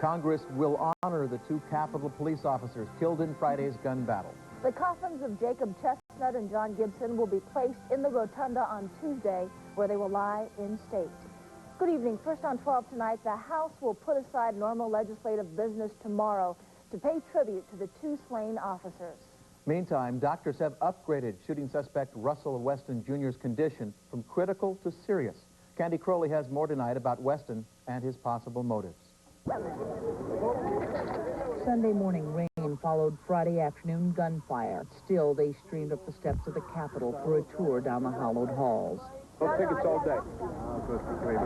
Congress will honor the two Capitol police officers killed in Friday's gun battle. The coffins of Jacob Chestnut and John Gibson will be placed in the rotunda on Tuesday, where they will lie in state. Good evening. First on 12 tonight, the House will put aside normal legislative business tomorrow to pay tribute to the two slain officers. Meantime, doctors have upgraded shooting suspect Russell Weston Jr.'s condition from critical to serious. Candy Crowley has more tonight about Weston and his possible motives. Sunday morning rain followed Friday afternoon gunfire. Still, they streamed up the steps of the Capitol for a tour down the hollowed halls. No tickets all day.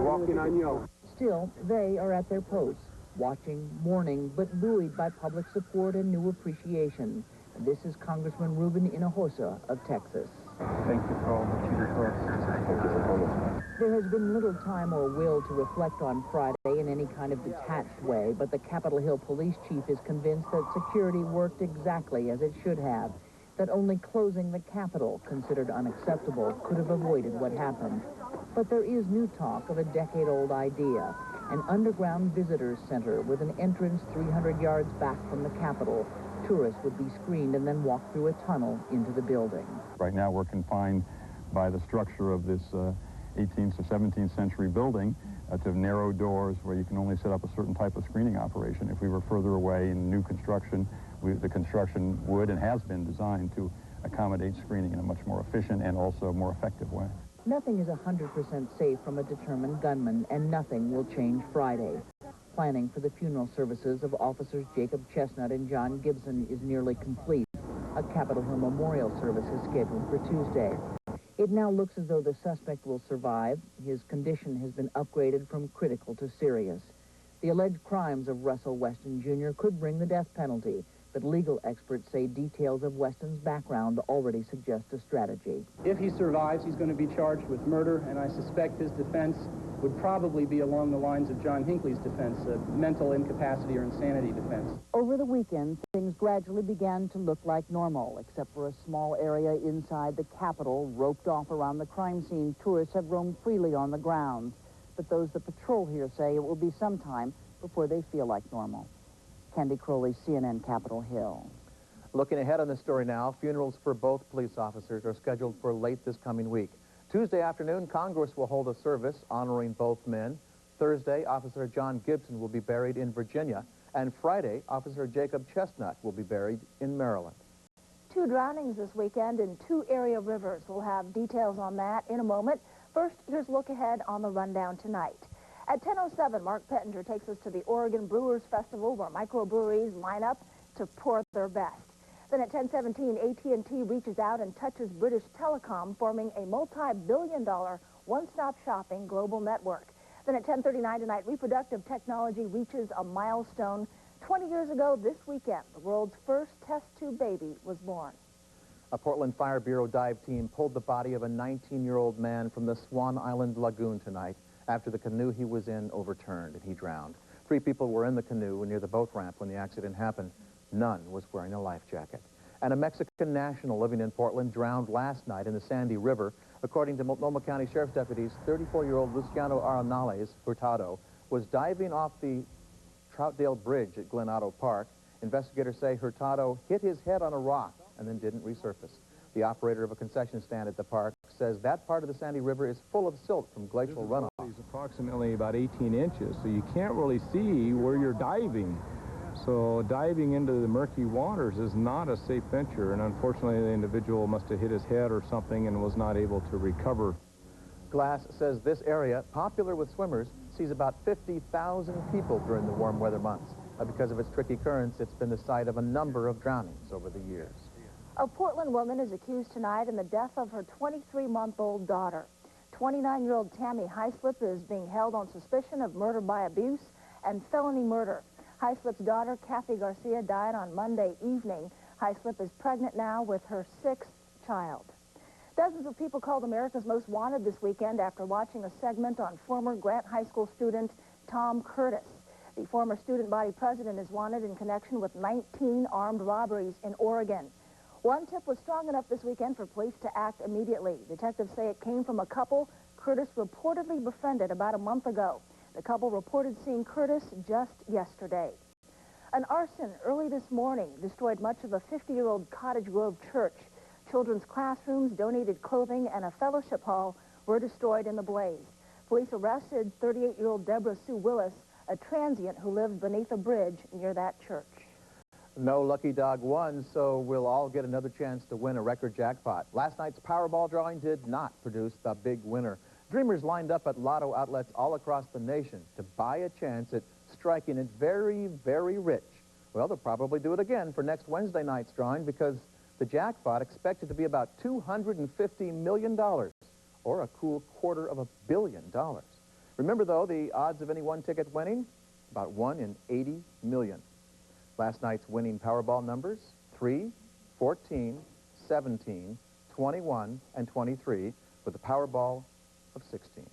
Walking on you. Still, they are at their posts, watching, mourning, but buoyed by public support and new appreciation. This is Congressman Ruben Hinojosa of Texas. Thank you for all that you do for us. There has been little time or will to reflect on Friday in any kind of detached way, but the Capitol Hill police chief is convinced that security worked exactly as it should have, that only closing the Capitol, considered unacceptable, could have avoided what happened. But there is new talk of a decade-old idea, an underground visitors center with an entrance 300 yards back from the Capitol. Tourists would be screened and then walk through a tunnel into the building. Right now we're confined by the structure of this 18th to 17th century building to narrow doors where you can only set up a certain type of screening operation. If we were further away in new construction, the construction would and has been designed to accommodate screening in a much more efficient and also more effective way. Nothing is 100% safe from a determined gunman, and nothing will change Friday. Planning for the funeral services of officers Jacob Chestnut and John Gibson is nearly complete. A Capitol Hill memorial service is scheduled for Tuesday. It now looks as though the suspect will survive. His condition has been upgraded from critical to serious. The alleged crimes of Russell Weston Jr. could bring the death penalty, but legal experts say details of Weston's background already suggest a strategy. If he survives, he's going to be charged with murder, and I suspect his defense would probably be along the lines of John Hinckley's defense, a mental incapacity or insanity defense. Over the weekend, things gradually began to look like normal, except for a small area inside the Capitol roped off around the crime scene. Tourists have roamed freely on the grounds, but those that patrol here say it will be some time before they feel like normal. Candy Crowley, CNN, Capitol Hill. Looking ahead on the story now, funerals for both police officers are scheduled for late this coming week. Tuesday afternoon, Congress will hold a service honoring both men. Thursday, Officer John Gibson will be buried in Virginia. And Friday, Officer Jacob Chestnut will be buried in Maryland. 2 drownings this weekend in 2 area rivers. We'll have details on that in a moment. First, here's a look ahead on the rundown tonight. At 10:07, Mark Pettinger takes us to the Oregon Brewers Festival, where microbreweries line up to pour their best. Then at 10:17, AT&T reaches out and touches British Telecom, forming a multi-billion-dollar one-stop shopping global network. Then at 10:39 tonight, reproductive technology reaches a milestone. 20 years ago this weekend, the world's first test tube baby was born. A Portland Fire Bureau dive team pulled the body of a 19-year-old man from the Swan Island Lagoon tonight after the canoe he was in overturned and he drowned. 3 people were in the canoe near the boat ramp when the accident happened. None was wearing a life jacket. And a Mexican national living in Portland drowned last night in the Sandy River. According to Multnomah County Sheriff's deputies, 34-year-old Luciano Arenales Hurtado was diving off the Troutdale Bridge at Glenado Park. Investigators say Hurtado hit his head on a rock and then didn't resurface. The operator of a concession stand at the park says that part of the Sandy River is full of silt from glacial runoff. It's approximately about 18 inches, so you can't really see where you're diving. So diving into the murky waters is not a safe venture, and unfortunately the individual must have hit his head or something and was not able to recover. Glass says this area, popular with swimmers, sees about 50,000 people during the warm weather months. Because of its tricky currents, it's been the site of a number of drownings over the years. A Portland woman is accused tonight in the death of her 23-month-old daughter. 29-year-old Tammy Hyslip is being held on suspicion of murder by abuse and felony murder. Hyslip's daughter, Kathy Garcia, died on Monday evening. Hyslip is pregnant now with her 6th child. Dozens of people called America's Most Wanted this weekend after watching a segment on former Grant High School student Tom Curtis. The former student body president is wanted in connection with 19 armed robberies in Oregon. One tip was strong enough this weekend for police to act immediately. Detectives say it came from a couple Curtis reportedly befriended about a month ago. The couple reported seeing Curtis just yesterday. An arson early this morning destroyed much of a 50-year-old Cottage Grove church. Children's classrooms, donated clothing, and a fellowship hall were destroyed in the blaze. Police arrested 38-year-old Deborah Sue Willis, a transient who lived beneath a bridge near that church. No lucky dog won, so we'll all get another chance to win a record jackpot. Last night's Powerball drawing did not produce the big winner. Dreamers lined up at lotto outlets all across the nation to buy a chance at striking it very, very rich. Well, they'll probably do it again for next Wednesday night's drawing because the jackpot expected to be about $250 million, or a cool $250 million. Remember, though, the odds of any one ticket winning? About 1 in 80 million. Last night's winning Powerball numbers, 3, 14, 17, 21, and 23, with a Powerball of 16.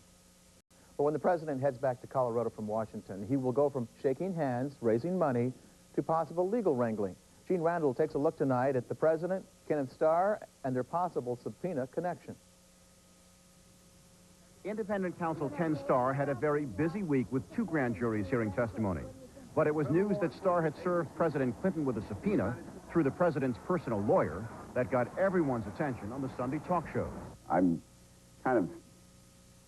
But when the president heads back to Colorado from Washington, he will go from shaking hands, raising money, to possible legal wrangling. Gene Randall takes a look tonight at the president, Kenneth Starr, and their possible subpoena connection. Independent counsel Ken Starr had a very busy week with 2 grand juries hearing testimony. But it was news that Starr had served President Clinton with a subpoena through the president's personal lawyer that got everyone's attention on the Sunday talk shows. I'm kind of,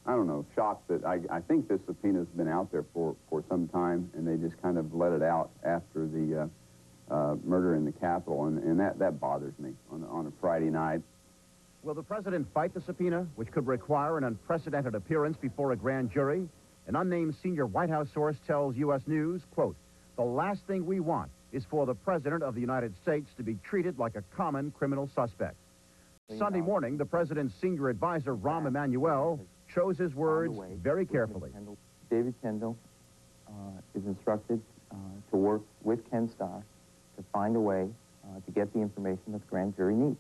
I don't know, shocked that I think this subpoena's been out there for some time, and they just kind of let it out after the murder in the Capitol, and that bothers me on a Friday night. Will the president fight the subpoena, which could require an unprecedented appearance before a grand jury? An unnamed senior White House source tells U.S. News, quote, "The last thing we want is for the President of the United States to be treated like a common criminal suspect." Sunday morning, the president's senior advisor, Rahm Emanuel, chose his words very carefully. David Kendall is instructed to work with Ken Starr to find a way to get the information that the grand jury needs.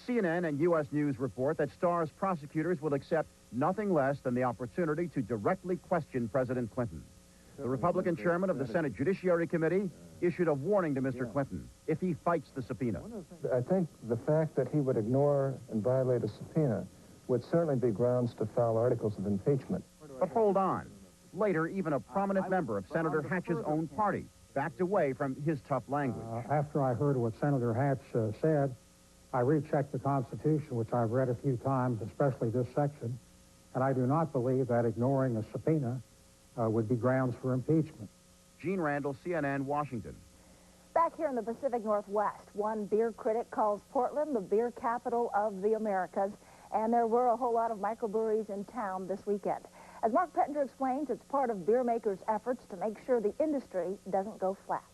CNN and U.S. News report that Starr's prosecutors will accept nothing less than the opportunity to directly question President Clinton. The Republican chairman of the Senate Judiciary Committee issued a warning to Mr. Clinton if he fights the subpoena. I think the fact that he would ignore and violate a subpoena would certainly be grounds to file articles of impeachment. But hold on. Later, even a prominent member of Senator Hatch's own party backed away from his tough language. After I heard what Senator Hatch said, I rechecked the Constitution, which I've read a few times, especially this section, and I do not believe that ignoring a subpoena would be grounds for impeachment. Gene Randall, CNN, Washington. Back here in the Pacific Northwest, one beer critic calls Portland the beer capital of the Americas, and there were a whole lot of microbreweries in town this weekend. As Mark Pettinger explains, it's part of beer makers' efforts to make sure the industry doesn't go flat.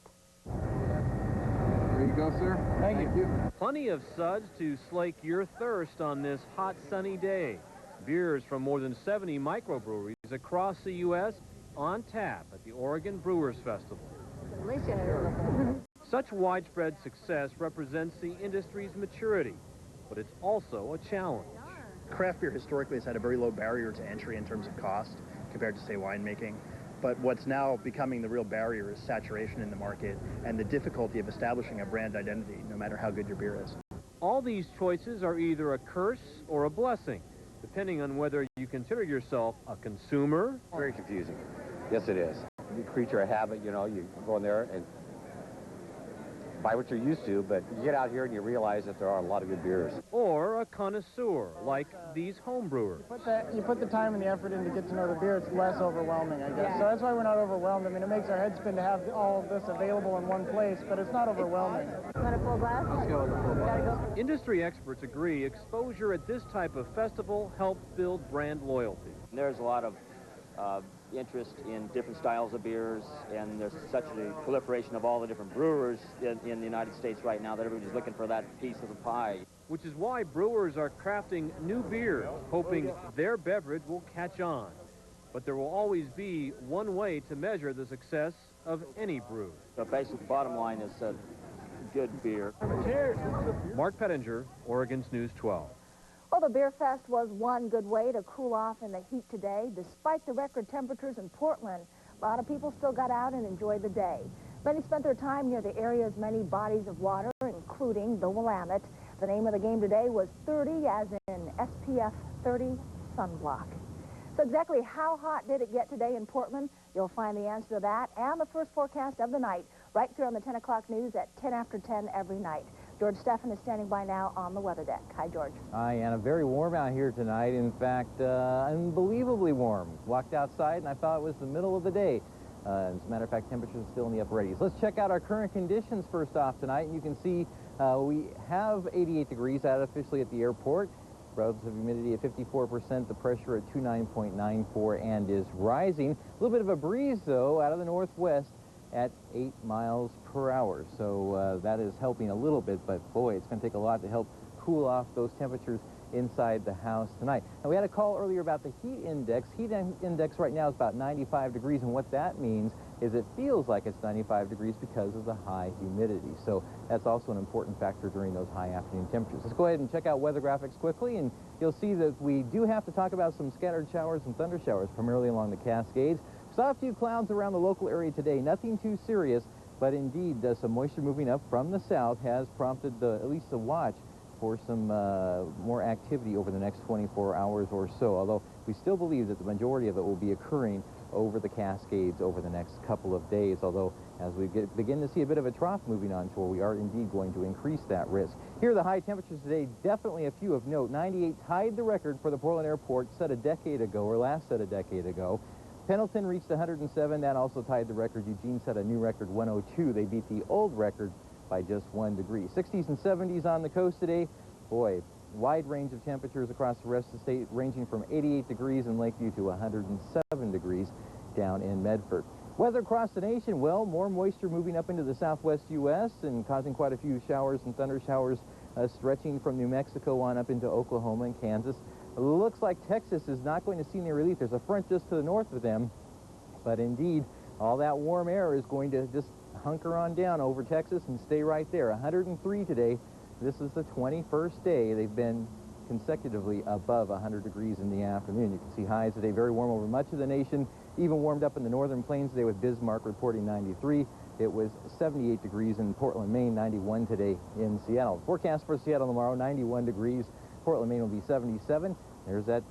There you go, sir. Thank you. Plenty of suds to slake your thirst on this hot, sunny day. Beers from more than 70 microbreweries across the U.S. on tap at the Oregon Brewers Festival. Such widespread success represents the industry's maturity, but it's also a challenge. Craft beer historically has had a very low barrier to entry in terms of cost compared to, say, winemaking. But what's now becoming the real barrier is saturation in the market and the difficulty of establishing a brand identity, no matter how good your beer is. All these choices are either a curse or a blessing, depending on whether you consider yourself a consumer. Very confusing. Yes, it is. The creature of habit, you know, you go in there and buy what you're used to, but you get out here and you realize that there are a lot of good beers. Or a connoisseur, like these home brewers. You put the time and the effort in to get to know the beer, it's less overwhelming, I guess. So that's why we're not overwhelmed. I mean, it makes our head spin to have all of this available in one place, but it's not overwhelming. Want a full glass? Let's go with a full glass. Industry experts agree exposure at this type of festival helps build brand loyalty. There's a lot of interest in different styles of beers, and there's such a proliferation of all the different brewers in the United States right now that everybody's looking for that piece of the pie. Which is why brewers are crafting new beers, hoping their beverage will catch on. But there will always be one way to measure the success of any brew. The basic bottom line is good beer. Cheers! Mark Pettinger, Oregon's News 12. Well, the Beer Fest was one good way to cool off in the heat today. Despite the record temperatures in Portland, a lot of people still got out and enjoyed the day. Many spent their time near the area's many bodies of water, including the Willamette. The name of the game today was 30, as in SPF 30 sunblock. So exactly how hot did it get today in Portland? You'll find the answer to that and the first forecast of the night right here on the 10 o'clock news at 10 after 10 every night. George Steffen is standing by now on the weather deck. Hi, George. Hi, Anna. Very warm out here tonight. In fact, unbelievably warm. Walked outside and I thought it was the middle of the day. As a matter of fact, temperatures are still in the upper 80s. Let's check out our current conditions first off tonight. And you can see we have 88 degrees out officially at the airport. Relative humidity at 54%, the pressure at 29.94 and is rising. A little bit of a breeze, though, out of the northwest at 8 miles per hour. So that is helping a little bit, but boy, it's going to take a lot to help cool off those temperatures inside the house tonight. Now, we had a call earlier about the heat index. Heat index right now is about 95 degrees, and what that means is it feels like it's 95 degrees because of the high humidity. So that's also an important factor during those high afternoon temperatures. Let's go ahead and check out weather graphics quickly, and you'll see that we do have to talk about some scattered showers and thunder showers, primarily along the Cascades. Saw a few clouds around the local area today, nothing too serious, but indeed some moisture moving up from the south has prompted at least the watch for some more activity over the next 24 hours or so, although we still believe that the majority of it will be occurring over the Cascades over the next couple of days, although as we begin to see a bit of a trough moving on shore, we are indeed going to increase that risk. Here are the high temperatures today, definitely a few of note. 98 tied the record for the Portland Airport set a decade ago, or last set a decade ago. Pendleton reached 107, that also tied the record. Eugene set a new record, 102. They beat the old record by just 1 degree. 60s and 70s on the coast today. Boy, wide range of temperatures across the rest of the state, ranging from 88 degrees in Lakeview to 107 degrees down in Medford. Weather across the nation, well, more moisture moving up into the southwest U.S. and causing quite a few showers and thunder showers stretching from New Mexico on up into Oklahoma and Kansas. It looks like Texas is not going to see any relief. There's a front just to the north of them, but indeed, all that warm air is going to just hunker on down over Texas and stay right there. 103 today. This is the 21st day they've been consecutively above 100 degrees in the afternoon. You can see highs today very warm over much of the nation, even warmed up in the northern plains today with Bismarck reporting 93. It was 78 degrees in Portland, Maine, 91 today in Seattle. Forecast for Seattle tomorrow, 91 degrees. Portland, Maine will be 77. There's that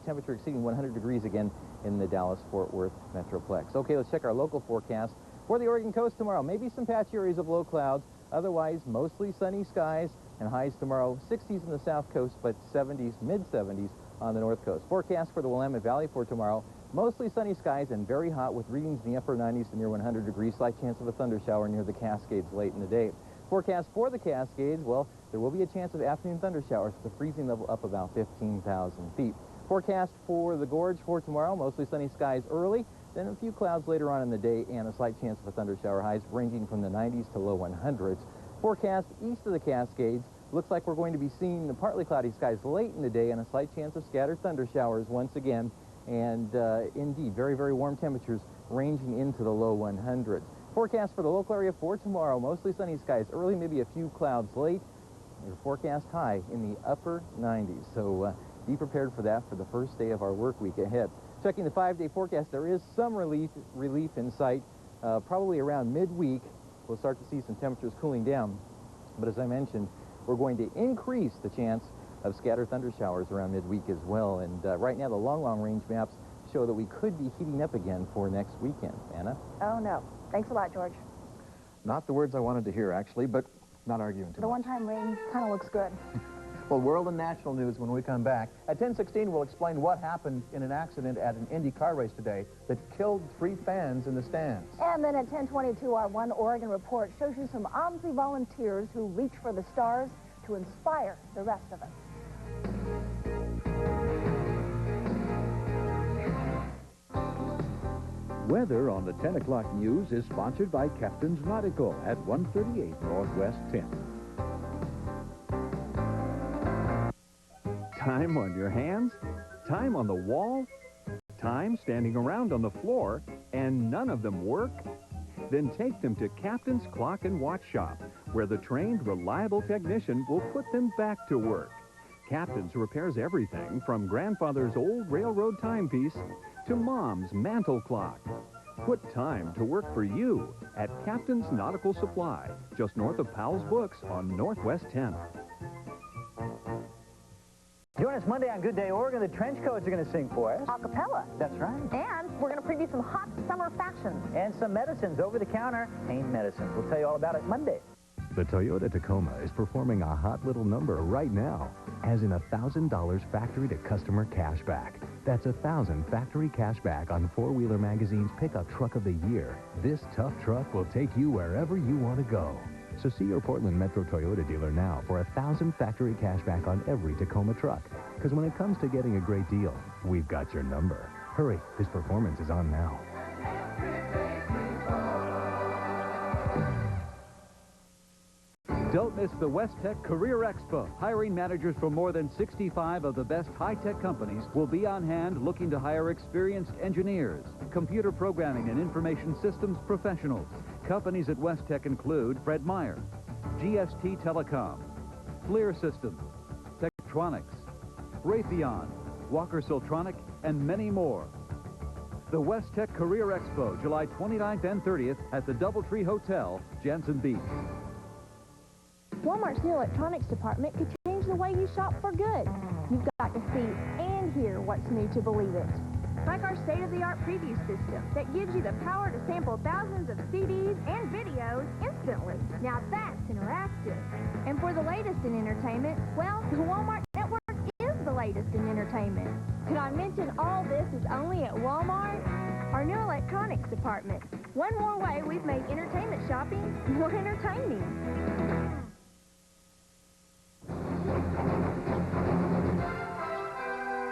temperature exceeding 100 degrees again in the Dallas-Fort Worth Metroplex. Okay, let's check our local forecast for the Oregon coast tomorrow. Maybe some patchy areas of low clouds. Otherwise, mostly sunny skies and highs tomorrow, 60s in the south coast, but 70s, mid-70s on the north coast. Forecast for the Willamette Valley for tomorrow, mostly sunny skies and very hot with readings in the upper 90s to near 100 degrees. Slight chance of a thunder shower near the Cascades late in the day. Forecast for the Cascades, well, there will be a chance of afternoon thunder showers with the freezing level up about 15,000 feet. Forecast for the Gorge for tomorrow, mostly sunny skies early, then a few clouds later on in the day and a slight chance of a thunder shower, highs ranging from the 90s to low 100s. Forecast east of the Cascades, looks like we're going to be seeing the partly cloudy skies late in the day and a slight chance of scattered thunder showers once again. And indeed, very, very warm temperatures ranging into the low 100s. Forecast for the local area for tomorrow, mostly sunny skies early, maybe a few clouds late. Your forecast high in the upper 90s. So be prepared for that for the first day of our work week ahead. Checking the 5-day forecast, there is some relief in sight. Probably around midweek, we'll start to see some temperatures cooling down. But as I mentioned, we're going to increase the chance of scattered thunder showers around midweek as well. And right now, the long range maps show that we could be heating up again for next weekend. Anna? Oh, no. Thanks a lot, George. Not the words I wanted to hear, actually, but not arguing too much. The one-time rain kind of looks good. Well, world and national news when we come back. At 10:16, we'll explain what happened in an accident at an Indy car race today that killed 3 fans in the stands. And then at 10:22, our One Oregon report shows you some OMSI volunteers who reach for the stars to inspire the rest of us. Weather on the 10 o'clock news is sponsored by Captain's Nautical at 138 Northwest 10. Time on your hands, time on the wall, time standing around on the floor, and none of them work? Then take them to Captain's Clock and Watch Shop, where the trained, reliable technician will put them back to work. Captain's repairs everything from grandfather's old railroad timepiece to Mom's mantle clock. Put time to work for you at Captain's Nautical Supply, just north of Powell's Books on Northwest 10. Join us Monday on Good Day Oregon. The Trenchcoats are going to sing for us. A cappella. That's right. And we're going to preview some hot summer fashions. And some medicines, over-the-counter pain medicines. We'll tell you all about it Monday. The Toyota Tacoma is performing a hot little number right now, as in $1,000 factory to customer cash back. That's 1,000 factory cash back on Four-Wheeler Magazine's Pickup Truck of the Year. This tough truck will take you wherever you want to go. So see your Portland Metro Toyota dealer now for 1,000 factory cash back on every Tacoma truck. Because when it comes to getting a great deal, we've got your number. Hurry, this performance is on now. Don't miss the West Tech Career Expo. Hiring managers from more than 65 of the best high-tech companies will be on hand looking to hire experienced engineers, computer programming and information systems professionals. Companies at West Tech include Fred Meyer, GST Telecom, FLIR Systems, Tektronix, Raytheon, Walker Siltronic, and many more. The West Tech Career Expo, July 29th and 30th at the Doubletree Hotel, Jansen Beach. Walmart's new electronics department could change the way you shop for good. You've got to see and hear what's new to believe it. Like our state-of-the-art preview system that gives you the power to sample thousands of CDs and videos instantly. Now that's interactive. And for the latest in entertainment, well, the Walmart network is the latest in entertainment. Could I mention all this is only at Walmart? Our new electronics department. One more way we've made entertainment shopping more entertaining.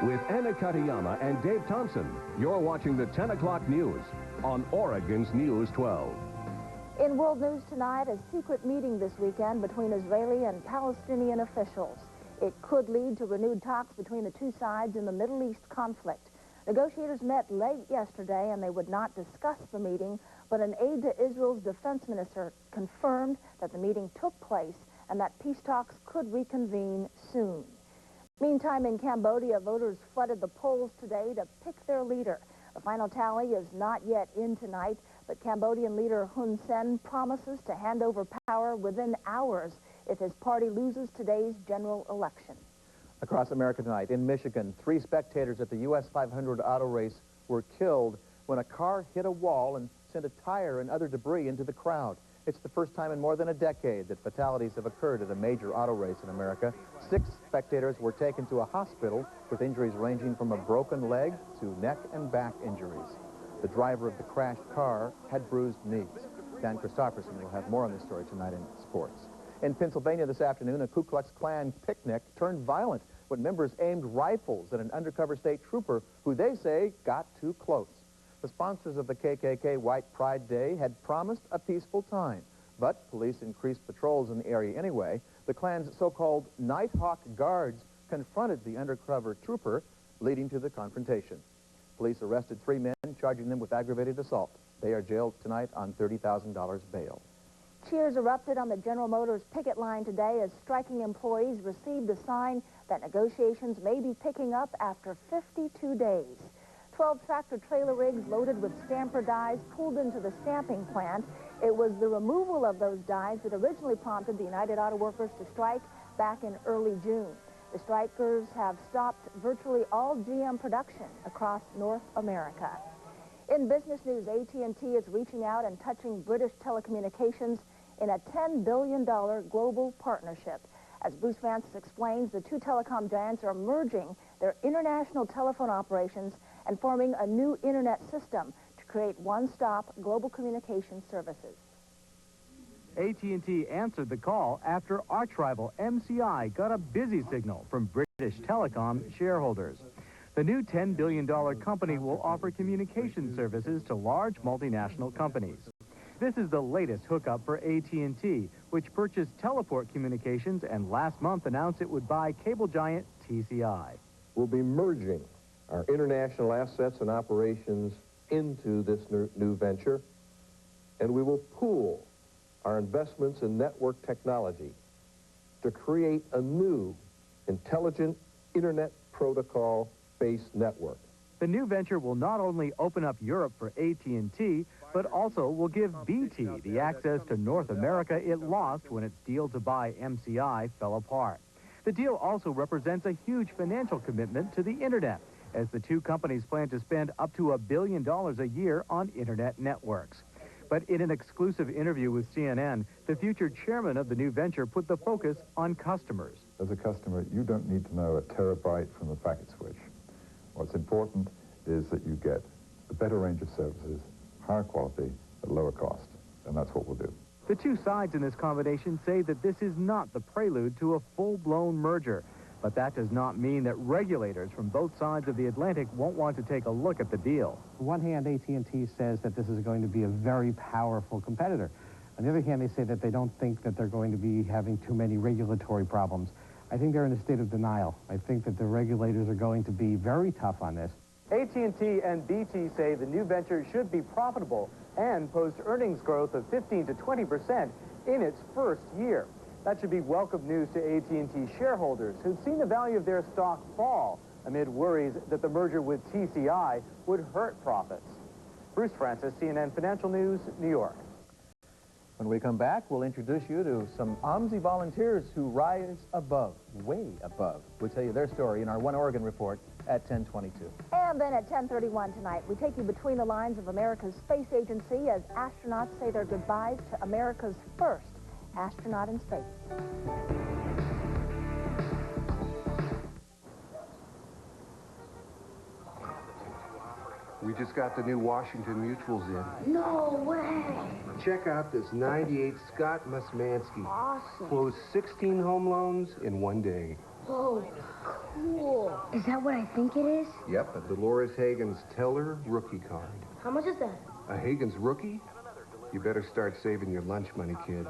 With Anna Katayama and Dave Thompson, you're watching the 10 o'clock news on Oregon's News 12. In world news tonight, a secret meeting this weekend between Israeli and Palestinian officials. It could lead to renewed talks between the two sides in the Middle East conflict. Negotiators met late yesterday and they would not discuss the meeting, but an aide to Israel's defense minister confirmed that the meeting took place and that peace talks could reconvene soon. Meantime, in Cambodia, voters flooded the polls today to pick their leader. The final tally is not yet in tonight, but Cambodian leader Hun Sen promises to hand over power within hours if his party loses today's general election. Across America tonight, in Michigan, 3 spectators at the U.S. 500 auto race were killed when a car hit a wall and sent a tire and other debris into the crowd. It's the first time in more than a decade that fatalities have occurred at a major auto race in America. 6 spectators were taken to a hospital with injuries ranging from a broken leg to neck and back injuries. The driver of the crashed car had bruised knees. Dan Christopherson will have more on this story tonight in sports. In Pennsylvania this afternoon, a Ku Klux Klan picnic turned violent when members aimed rifles at an undercover state trooper who they say got too close. The sponsors of the KKK White Pride Day had promised a peaceful time, but police increased patrols in the area anyway. The Klan's so-called Nighthawk guards confronted the undercover trooper, leading to the confrontation. Police arrested 3 men, charging them with aggravated assault. They are jailed tonight on $30,000 bail. Cheers erupted on the General Motors picket line today as striking employees received a sign that negotiations may be picking up after 52 days. 12 tractor-trailer rigs loaded with stamper dies pulled into the stamping plant. It was the removal of those dies that originally prompted the United Auto Workers to strike back in early June. The strikers have stopped virtually all GM production across North America. In business news, AT&T is reaching out and touching British telecommunications in a $10 billion global partnership. As Bruce Vance explains, the 2 telecom giants are merging their international telephone operations and forming a new internet system to create one-stop global communication services. AT&T answered the call after arch-rival MCI got a busy signal from British Telecom shareholders. The new $10 billion company will offer communication services to large multinational companies. This is the latest hookup for AT&T, which purchased Teleport Communications and last month announced it would buy cable giant TCI. We'll be merging our international assets and operations into this new venture, and we will pool our investments in network technology to create a new intelligent internet protocol-based network. The new venture will not only open up Europe for AT&T, but also will give BT the access to North America it lost when its deal to buy MCI fell apart. The deal also represents a huge financial commitment to the Internet, as the two companies plan to spend up to $1 billion a year on Internet networks. But in an exclusive interview with CNN, the future chairman of the new venture put the focus on customers. As a customer, you don't need to know a terabyte from a packet switch. What's important is that you get a better range of services, higher quality, at lower cost, and that's what we'll do. The two sides in this combination say that this is not the prelude to a full-blown merger. But that does not mean that regulators from both sides of the Atlantic won't want to take a look at the deal. On one hand, AT&T says that this is going to be a very powerful competitor. On the other hand, they say that they don't think that they're going to be having too many regulatory problems. I think they're in a state of denial. I think that the regulators are going to be very tough on this. AT&T and BT say the new venture should be profitable and post earnings growth of 15 to 20% in its first year. That should be welcome news to AT&T shareholders who've seen the value of their stock fall amid worries that the merger with TCI would hurt profits. Bruce Francis, CNN Financial News, New York. When we come back, we'll introduce you to some OMSI volunteers who rise above, way above. We'll tell you their story in our One Oregon report at 10:22. And then at 10:31 tonight, we take you between the lines of America's space agency as astronauts say their goodbyes to America's first astronaut in space. We just got the new Washington Mutuals in. No way. Check out this 98 Scott Musmansky. Awesome. Closed 16 home loans in one day. Whoa, cool. Is that what I think it is? Yep, a Dolores Hagen's Teller rookie card. How much is that? A Hagen's rookie? You better start saving your lunch money, kid.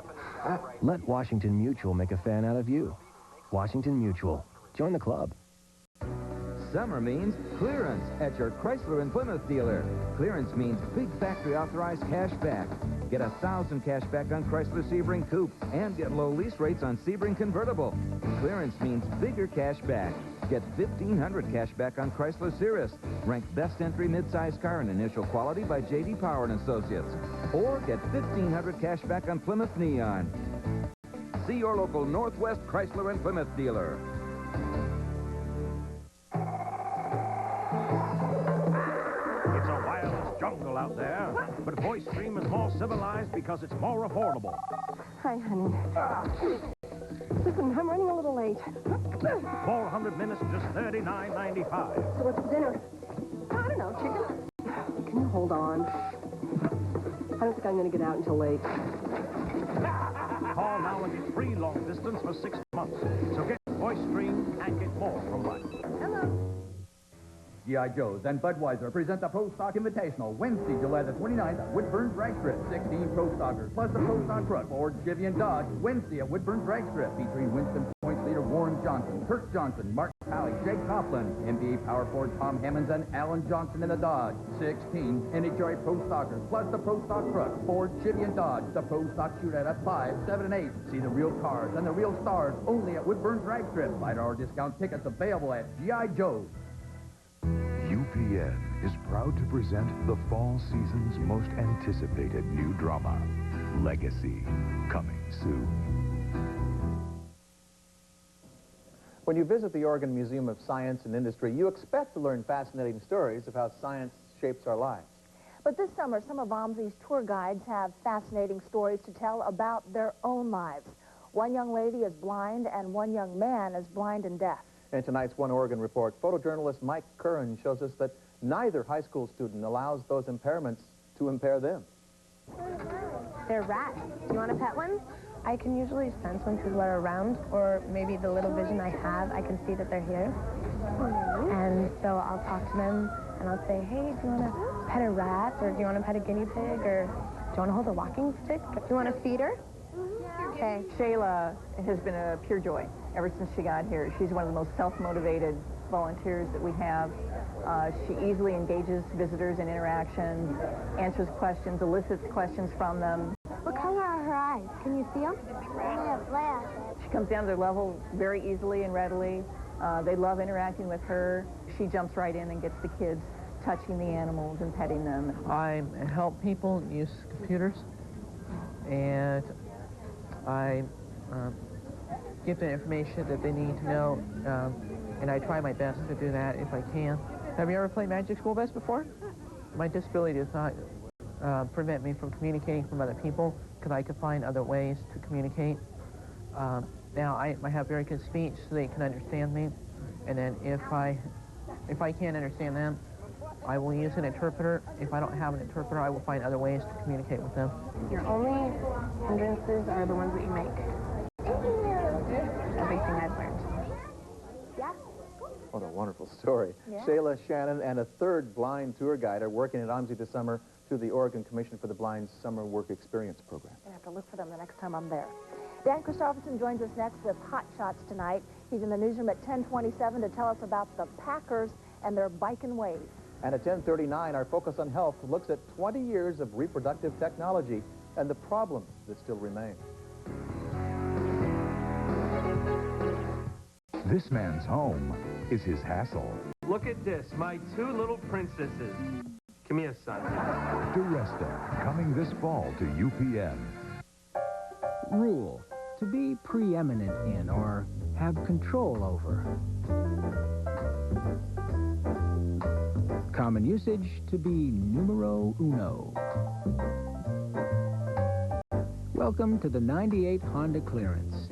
Let Washington Mutual make a fan out of you. Washington Mutual. Join the club. Summer means clearance at your Chrysler and Plymouth dealer. Clearance means big factory authorized cash back. Get $1,000 cash back on Chrysler Sebring Coupe and get low lease rates on Sebring Convertible. Clearance means bigger cash back. Get $1,500 cash back on Chrysler Cirrus, ranked best entry midsize car in initial quality by J.D. Power and Associates. Or get $1,500 cash back on Plymouth Neon. See your local Northwest Chrysler and Plymouth dealer. It's a wild jungle out there, but VoiceStream is more civilized because it's more affordable. Hi, honey. Listen, I'm running a little late. 400 minutes, just $39.95. So what's for dinner? I don't know, chicken. Can you hold on? I don't think I'm going to get out until late. Call now and get free long distance for 6 months. So get VoiceStream and get more from life. Hello. G.I. Joe's and Budweiser present the Pro Stock Invitational Wednesday, July the 29th at Woodburn Drag Strip. 16 Pro Stockers plus the Pro Stock truck, Ford, Chevy, and Dodge. Wednesday at Woodburn Drag Strip featuring Winston Points leader Warren Johnson, Kurt Johnson, Mark Pally, Jake Coughlin, NBA Power Ford Tom Hammonds, and Alan Johnson in the Dodge. 16 NHRA Pro Stockers plus the Pro Stock truck, Ford, Chevy, and Dodge. The Pro Stock Shootout at 5, 7, and 8. See the real cars and the real stars only at Woodburn Drag Strip. $5 discount tickets available at G.I. Joe's. UPN is proud to present the fall season's most anticipated new drama, Legacy, coming soon. When you visit the Oregon Museum of Science and Industry, you expect to learn fascinating stories of how science shapes our lives. But this summer, some of OMSI's tour guides have fascinating stories to tell about their own lives. One young lady is blind and one young man is blind and deaf. In tonight's One Oregon report, photojournalist Mike Curran shows us that neither high school student allows those impairments to impair them. They're rats. Do you want to pet one? I can usually sense when people are around, or maybe the little vision I have, I can see that they're here. And so I'll talk to them, and I'll say, hey, do you want to pet a rat, or do you want to pet a guinea pig, or do you want to hold a walking stick? Do you want to feed her? Okay. Shayla has been a pure joy ever since she got here. She's one of the most self-motivated volunteers that we have. She easily engages visitors in interactions, answers questions, elicits questions from them. What color are her eyes? Can you see them? Black. She comes down to their level very easily and readily. They love interacting with her. She jumps right in and gets the kids touching the animals and petting them. I help people use computers, and I give them information that they need to know, and I try my best to do that if I can. Have you ever played Magic School Bus before? My disability does not prevent me from communicating from other people, because I can find other ways to communicate. Now, I have very good speech, so they can understand me, and then if I can't understand them, I will use an interpreter. If I don't have an interpreter, I will find other ways to communicate with them. Your only hindrances are the ones that you make. The big thing I've learned. Yeah? What a wonderful story. Yeah. Shayla, Shannon, and a third blind tour guide are working at OMSI this summer through the Oregon Commission for the Blind's Summer Work Experience Program. I have to look for them the next time I'm there. Dan Christopherson joins us next with Hot Shots tonight. He's in the newsroom at 10:27 to tell us about the Packers and their biking ways. And at 10:39, our Focus on Health looks at 20 years of reproductive technology and the problems that still remain. This man's home is his hassle. Look at this, my two little princesses. Come here, son. Duresta, coming this fall to UPN. Rule, to be preeminent in or have control over. Common usage, to be numero uno. Welcome to the 98 Honda Clearance.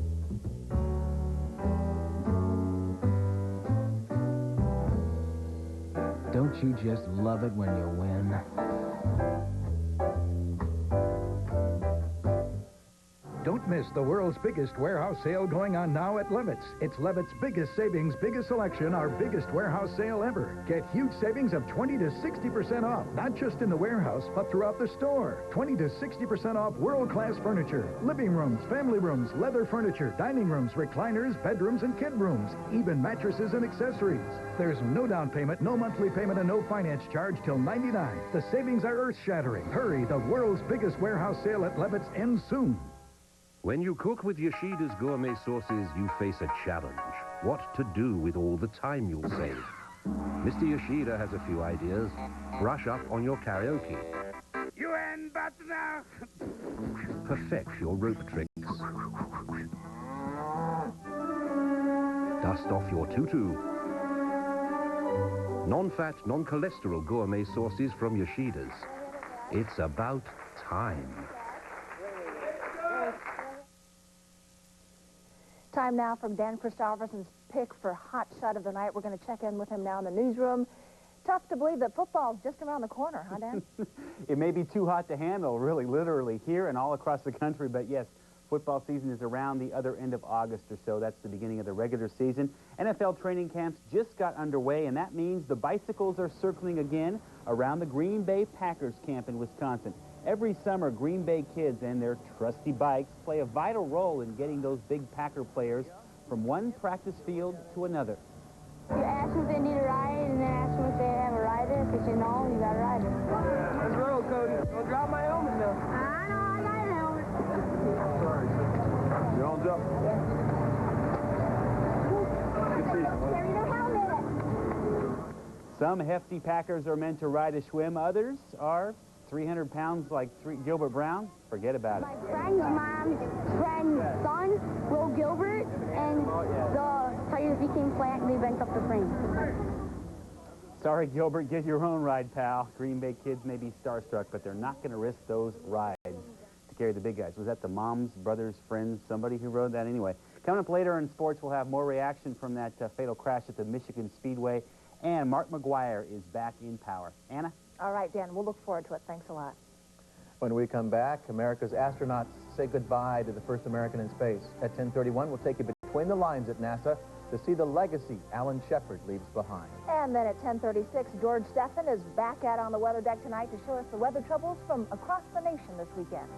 Don't you just love it when you win? Don't miss the world's biggest warehouse sale going on now at Levitt's. It's Levitt's biggest savings, biggest selection, our biggest warehouse sale ever. Get huge savings of 20 to 60% off, not just in the warehouse, but throughout the store. 20 to 60% off world-class furniture, living rooms, family rooms, leather furniture, dining rooms, recliners, bedrooms, and kid rooms, even mattresses and accessories. There's no down payment, no monthly payment, and no finance charge till '99. The savings are earth-shattering. Hurry, the world's biggest warehouse sale at Levitt's ends soon. When you cook with Yoshida's gourmet sauces, you face a challenge. What to do with all the time you'll save? Mr. Yoshida has a few ideas. Brush up on your karaoke. You ain't about to now. Perfect your rope tricks. Dust off your tutu. Non-fat, non-cholesterol gourmet sauces from Yoshida's. It's about time. Time now from Dan Christopherson's pick for Hot Shot of the Night. We're going to check in with him now in the newsroom. Tough to believe that football's just around the corner, huh, Dan? It may be too hot to handle, really, literally, here and all across the country, but yes, football season is around the other end of August or so. That's the beginning of the regular season. NFL training camps just got underway, and that means the bicycles are circling again around the Green Bay Packers camp in Wisconsin. Every summer, Green Bay kids and their trusty bikes play a vital role in getting those big Packer players from one practice field to another. You ask them if they need a ride, and then ask them if they have a rider. If they say no, you got a rider. Let's roll, Cody. Don't drop my helmet, though. I know, I got a helmet. Sorry. You all up? Carry the helmet. Some hefty Packers are meant to ride a schwinn. Others are 300 pounds like Gilbert Brown. Forget about it. My friend's mom's friend's son, Will Gilbert, and the tires became flat and they bent up the frame. Sorry, Gilbert, get your own ride, pal. Green Bay kids may be starstruck, but they're not going to risk those rides to carry the big guys. Was that the moms, brothers, friends, somebody who rode that anyway? Coming up later in sports, we'll have more reaction from that fatal crash at the Michigan Speedway, and Mark McGuire is back in power. Anna? All right, Dan, we'll look forward to it. Thanks a lot. When we come back, America's astronauts say goodbye to the first American in space. At 10:31, we'll take you between the lines at NASA to see the legacy Alan Shepard leaves behind. And then at 10:36, George Stephan is back out on the weather deck tonight to show us the weather troubles from across the nation this weekend.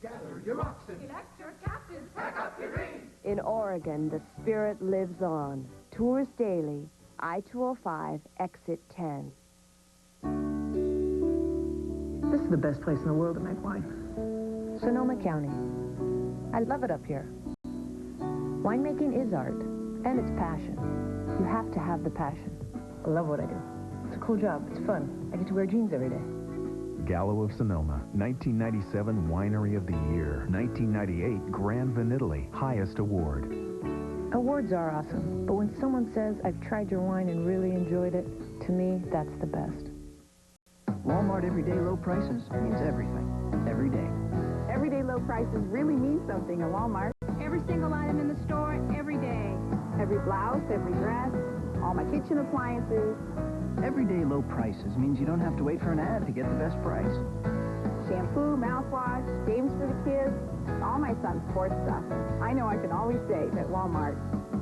Gather your oxen. Elect your captains. Pack up your reins. In Oregon, the spirit lives on. Tours daily. I-205, exit 10. This is the best place in the world to make wine. Sonoma County. I love it up here. Winemaking is art, and it's passion. You have to have the passion. I love what I do. It's a cool job. It's fun. I get to wear jeans every day. Gallo of Sonoma, 1997 Winery of the Year, 1998 Grand Vanitaly, highest award. Awards are awesome, but when someone says, I've tried your wine and really enjoyed it, to me, that's the best. Walmart everyday low prices means everything, every day. Everyday low prices really mean something at Walmart. Every single item in the store, every day. Every blouse, every dress, all my kitchen appliances. Everyday low prices means you don't have to wait for an ad to get the best price. Shampoo, mouthwash, games for the kids, all my son's sports stuff. I know I can always save at Walmart.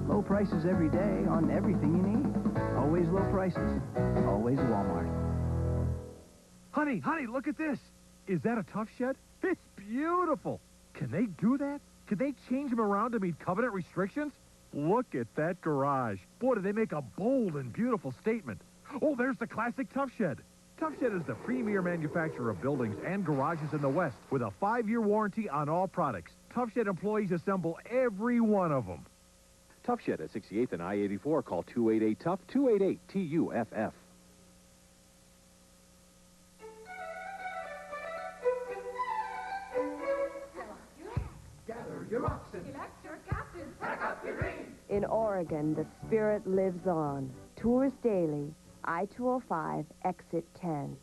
Low prices every day on everything you need. Always low prices. Always Walmart. Honey, look at this. Is that a tough shed? It's beautiful. Can they do that? Can they change them around to meet covenant restrictions? Look at that garage. Boy, do they make a bold and beautiful statement. Oh, there's the classic Tough Shed. Tough Shed is the premier manufacturer of buildings and garages in the West with a 5-year warranty on all products. Tough Shed employees assemble every one of them. Tough Shed at 68th and I-84. Call 288-TOUGH, 288-TUFF. Gather your oxen. Elect your captain. Pack up your reins. In Oregon, the spirit lives on. Tours daily. I-205, exit 10.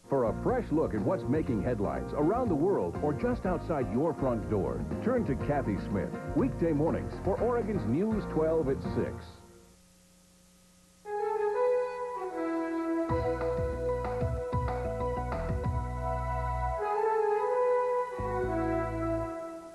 For a fresh look at what's making headlines around the world or just outside your front door, turn to Kathy Smith, weekday mornings for Oregon's News 12 at 6.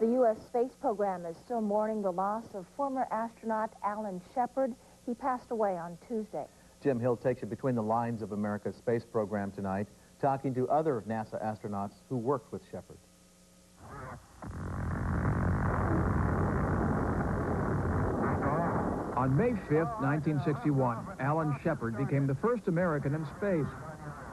The U.S. space program is still mourning the loss of former astronaut Alan Shepard. He passed away on Tuesday. Jim Hill takes you between the lines of America's space program tonight, talking to other NASA astronauts who worked with Shepard. On May 5th, 1961, Alan Shepard became the first American in space.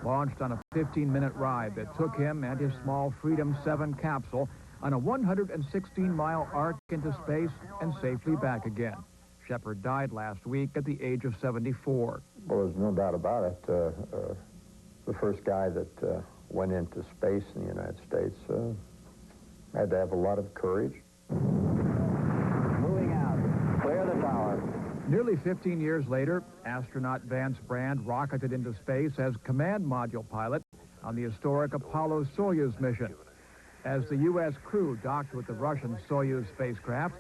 Launched on a 15-minute ride that took him and his small Freedom 7 capsule on a 116-mile arc into space and safely back again. Shepard died last week at the age of 74. Well, there's no doubt about it. The first guy that went into space in the United States had to have a lot of courage. Moving out. Clear the tower. Nearly 15 years later, astronaut Vance Brand rocketed into space as command module pilot on the historic Apollo-Soyuz mission. As the U.S. crew docked with the Russian Soyuz spacecraft,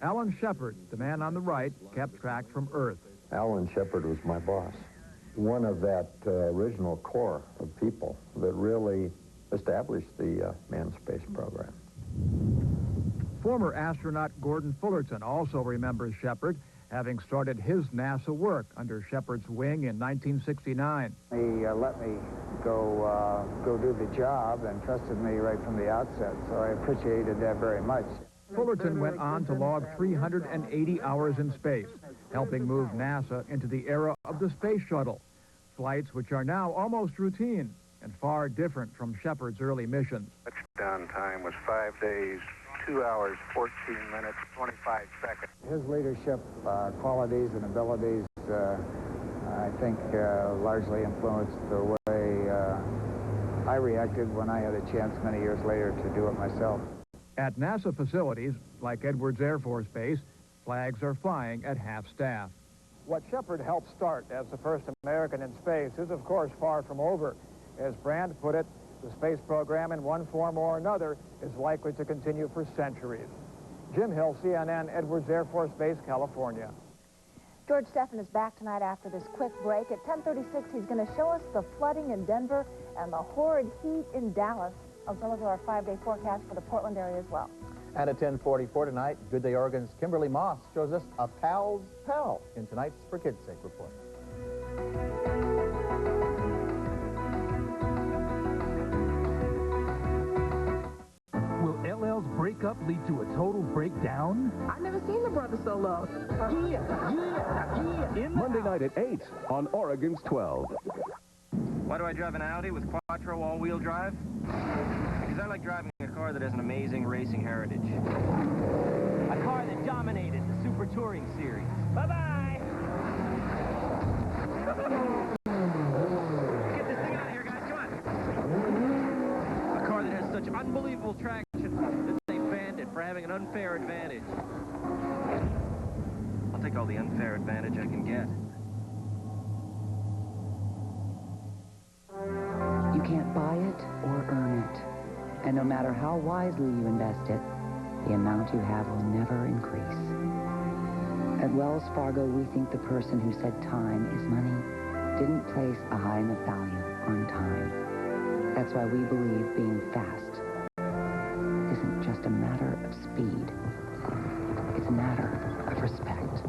Alan Shepard, the man on the right, kept track from Earth. Alan Shepard was my boss. One of that original core of people that really established the manned space program. Former astronaut Gordon Fullerton also remembers Shepard, having started his NASA work under Shepard's wing in 1969. He let me go do the job and trusted me right from the outset, so I appreciated that very much. Fullerton went on to log 380 hours in space, helping move NASA into the era of the space shuttle, flights which are now almost routine and far different from Shepard's early missions. Touchdown time was 5 days, 2 hours, 14 minutes, 25 seconds. His leadership qualities and abilities, I think, largely influenced the way I reacted when I had a chance many years later to do it myself. At NASA facilities, like Edwards Air Force Base, flags are flying at half-staff. What Shepard helped start as the first American in space is, of course, far from over. As Brand put it, the space program in one form or another is likely to continue for centuries. Jim Hill, CNN, Edwards Air Force Base, California. George Stephan is back tonight after this quick break. At 10:36, he's going to show us the flooding in Denver and the horrid heat in Dallas, as well as our 5-day forecast for the Portland area as well. And at 10:44 tonight, Good Day Oregon's Kimberly Moss shows us a pal's pal in tonight's For Kids' Sake report. Will LL's breakup lead to a total breakdown? I've never seen the brother so low. Monday night at 8 on Oregon's 12. Why do I drive an Audi with quattro all-wheel drive? Because I like driving a car that has an amazing racing heritage. A car that dominated the Super Touring Series. Bye-bye! unbelievable traction. This is a bandit for having an unfair advantage. I'll take all the unfair advantage I can get. You can't buy it or earn it. And no matter how wisely you invest it, the amount you have will never increase. At Wells Fargo, we think the person who said time is money didn't place a high enough value on time. That's why we believe being fast isn't just a matter of speed. It's a matter of respect.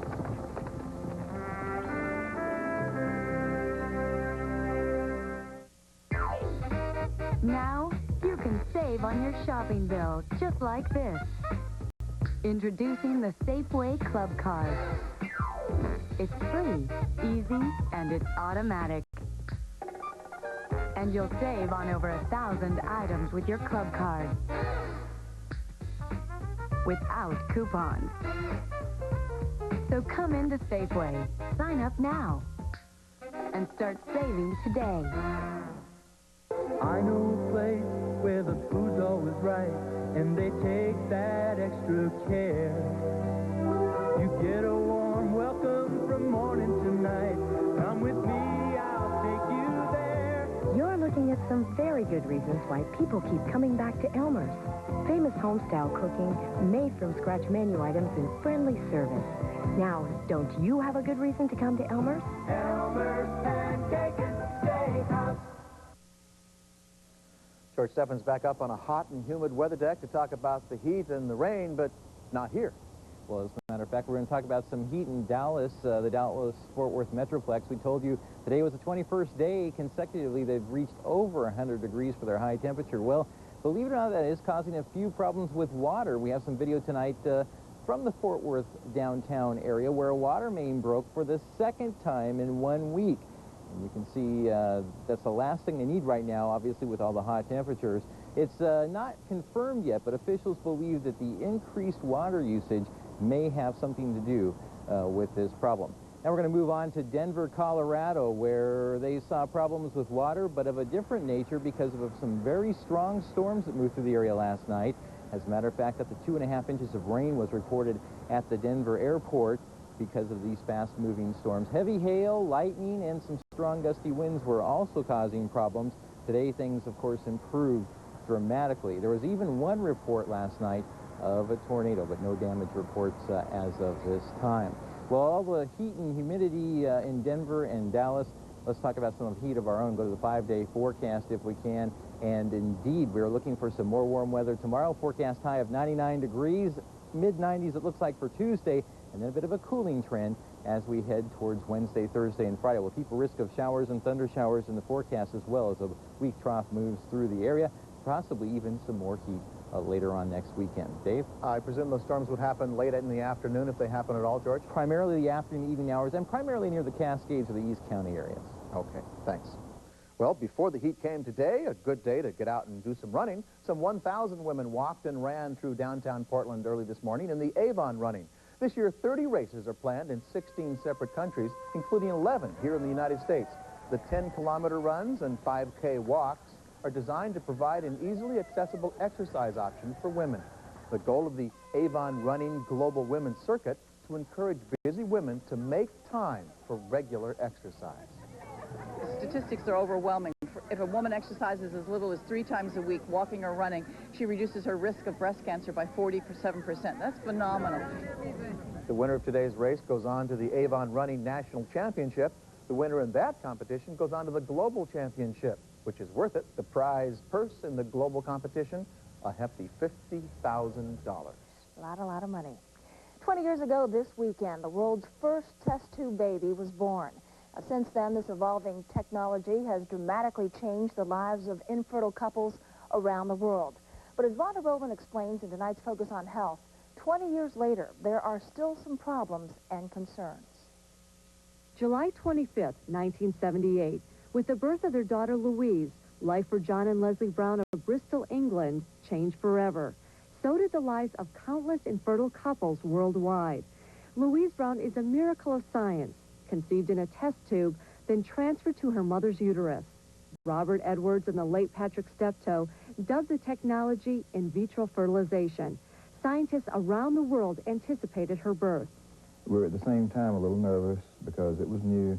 Now, you can save on your shopping bill, just like this. Introducing the Safeway Club Card. It's free, easy, and it's automatic. And you'll save on over 1,000 items with your club card. Without coupons. So come into Safeway, sign up now, and start saving today. I know a place where the food's always right, and they take that extra care. You get a warm welcome from morning to night. Come with me, I'll take you there. You're looking at some very good reasons why people keep coming back to Elmer's. Famous home-style cooking, made-from-scratch menu items, and friendly service. Now, don't you have a good reason to come to Elmer's? Elmer's Pancake and Steakhouse. George Steffens back up on a hot and humid weather deck to talk about the heat and the rain, but not here. Well, as a matter of fact, we're going to talk about some heat in Dallas, the Dallas-Fort Worth Metroplex. We told you today was the 21st day consecutively they've reached over 100 degrees for their high temperature. Well, believe it or not, that is causing a few problems with water. We have some video tonight from the Fort Worth downtown area where a water main broke for the second time in 1 week. And you can see that's the last thing they need right now, obviously, with all the hot temperatures. It's not confirmed yet, but officials believe that the increased water usage may have something to do with this problem. Now we're going to move on to Denver, Colorado, where they saw problems with water, but of a different nature because of some very strong storms that moved through the area last night. As a matter of fact, up to 2.5 inches of rain was recorded at the Denver airport because of these fast-moving storms. Heavy hail, lightning, and some strong gusty winds were also causing problems. Today, things, of course, improved dramatically. There was even one report last night of a tornado, but no damage reports as of this time. Well, all the heat and humidity in Denver and Dallas, let's talk about some of the heat of our own. Go to the 5-day forecast if we can. And indeed, we're looking for some more warm weather tomorrow. Forecast high of 99 degrees, mid-90s it looks like for Tuesday, and then a bit of a cooling trend as we head towards Wednesday, Thursday, and Friday. We'll keep a risk of showers and thunder showers in the forecast as well as a weak trough moves through the area, possibly even some more heat later on next weekend. Dave? I presume those storms would happen late in the afternoon if they happen at all, George? Primarily the afternoon, evening hours, and primarily near the Cascades or the East County areas. Okay, thanks. Well, before the heat came today, a good day to get out and do some running. Some 1,000 women walked and ran through downtown Portland early this morning in the Avon running. This year, 30 races are planned in 16 separate countries, including 11 here in the United States. The 10-kilometer runs and 5K walks are designed to provide an easily accessible exercise option for women. The goal of the Avon Running Global Women's Circuit to encourage busy women to make time for regular exercise. The statistics are overwhelming. If a woman exercises as little as 3 times a week, walking or running, she reduces her risk of breast cancer by 47%. That's phenomenal. The winner of today's race goes on to the Avon Running National Championship. The winner in that competition goes on to the Global Championship, which is worth it. The prize purse in the global competition, a hefty $50,000. A lot of money. 20 years ago this weekend, the world's first test tube baby was born. Since then, this evolving technology has dramatically changed the lives of infertile couples around the world. But as Vonda Rowan explains in tonight's Focus on Health, 20 years later, there are still some problems and concerns. July 25th, 1978, with the birth of their daughter Louise, life for John and Leslie Brown of Bristol, England, changed forever. So did the lives of countless infertile couples worldwide. Louise Brown is a miracle of science, conceived in a test tube, then transferred to her mother's uterus. Robert Edwards and the late Patrick Steptoe dubbed the technology in vitro fertilization. Scientists around the world anticipated her birth. We were at the same time a little nervous because it was new.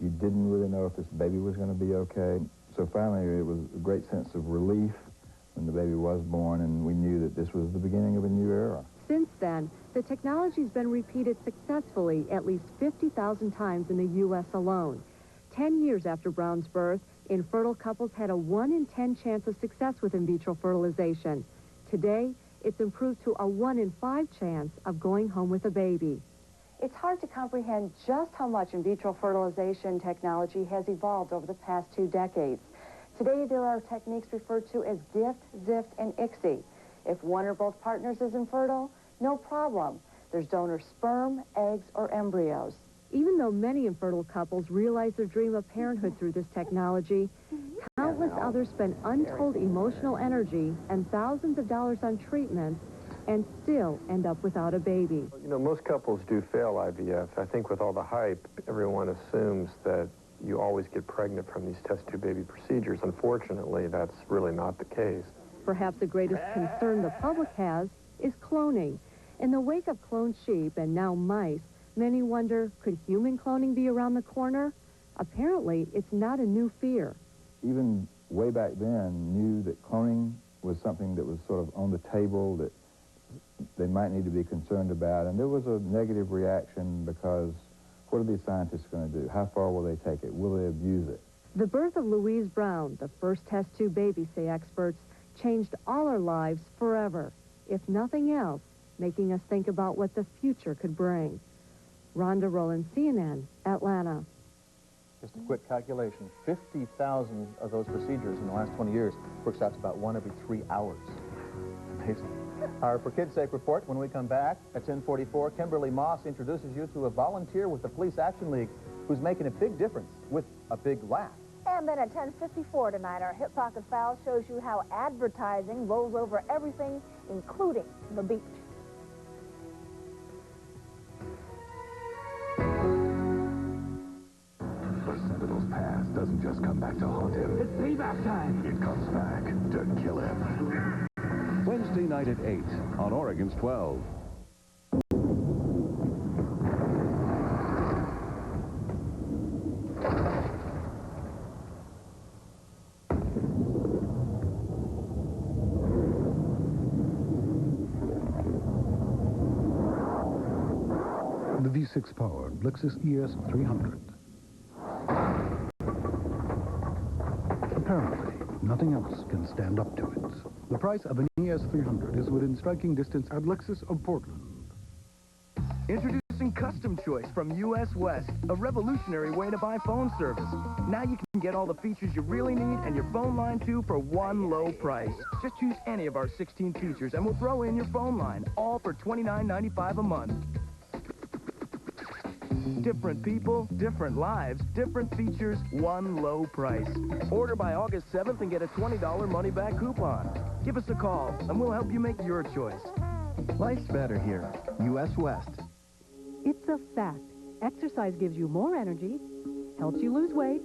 You didn't really know if this baby was going to be okay. So finally, it was a great sense of relief when the baby was born, and we knew that this was the beginning of a new era. Since then, the technology's been repeated successfully at least 50,000 times in the U.S. alone. 10 years after Brown's birth, infertile couples had a 1 in 10 chance of success with in vitro fertilization. Today, it's improved to a 1 in 5 chance of going home with a baby. It's hard to comprehend just how much in vitro fertilization technology has evolved over the past 2 decades. Today, there are techniques referred to as GIFT, ZIFT, and ICSI. If one or both partners is infertile, no problem. There's donor sperm, eggs, or embryos. Even though many infertile couples realize their dream of parenthood through this technology, countless others spend untold emotional energy and thousands of dollars on treatments and still end up without a baby. You know, most couples do fail IVF. I think with all the hype, everyone assumes that you always get pregnant from these test tube baby procedures. Unfortunately, that's really not the case. Perhaps the greatest concern the public has is cloning. In the wake of cloned sheep and now mice, many wonder, could human cloning be around the corner? Apparently, it's not a new fear. Even way back then, knew that cloning was something that was sort of on the table, that they might need to be concerned about. And there was a negative reaction because what are these scientists going to do? How far will they take it? Will they abuse it? The birth of Louise Brown, the first test tube baby, say experts, changed all our lives forever. If nothing else, making us think about what the future could bring. Rhonda Rowland, CNN, Atlanta. Just a quick calculation, 50,000 of those procedures in the last 20 years works out to about 1 every 3 hours. Amazing. Our For Kids Sake report, when we come back at 10:44, Kimberly Moss introduces you to a volunteer with the Police Action League who's making a big difference with a big laugh. And then at 10:54 tonight, our Hip Pocket Foul shows you how advertising rolls over everything, including the beach. The Sentinel's past doesn't just come back to haunt him. It's payback time. It comes back to kill him. Wednesday night at 8 on Oregon's 12. The V6-powered Lexus ES 300. Apparently, nothing else can stand up to it. The price of an ES 300 is within striking distance at Lexus of Portland. Introducing Custom Choice from US West, a revolutionary way to buy phone service. Now you can get all the features you really need and your phone line too for one low price. Just choose any of our 16 features and we'll throw in your phone line, all for $29.95 a month. Different people, different lives, different features, one low price. Order by August 7th and get a $20 money-back coupon. Give us a call, and we'll help you make your choice. Life's better here. US West. It's a fact. Exercise gives you more energy, helps you lose weight,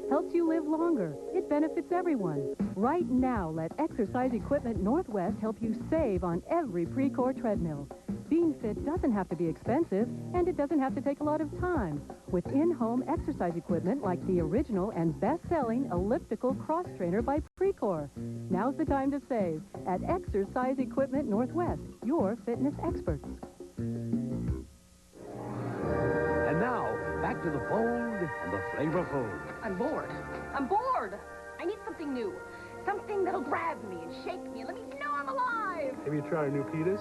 helps you live longer. It benefits everyone. Right now, let Exercise Equipment Northwest help you save on every Precor treadmill. Being fit doesn't have to be expensive, and it doesn't have to take a lot of time. With in-home exercise equipment like the original and best-selling elliptical cross trainer by Precor. Now's the time to save at Exercise Equipment Northwest, your fitness experts. And now, back to the fold and the flavorful. I'm bored. I'm bored. I need something new. Something that'll grab me and shake me and let me know I'm alive. Have you tried our new pitas?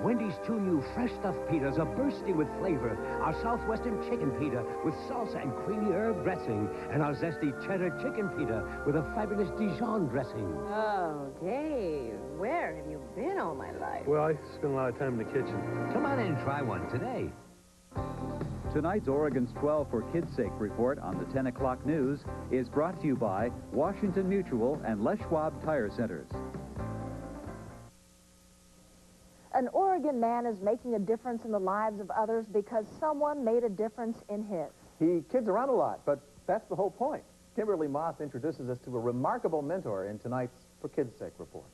Wendy's 2 new fresh stuffed pitas are bursting with flavor. Our Southwestern chicken pita with salsa and creamy herb dressing. And our zesty cheddar chicken pita with a fabulous Dijon dressing. Oh, Dave, where have you been all my life? Well, I spend a lot of time in the kitchen. Come on in and try one today. Tonight's Oregon's 12 for Kids' Sake report on the 10 o'clock news is brought to you by Washington Mutual and Les Schwab Tire Centers. An Oregon man is making a difference in the lives of others because someone made a difference in his. He kids around a lot, but that's the whole point. Kimberly Moss introduces us to a remarkable mentor in tonight's For Kids' Sake report.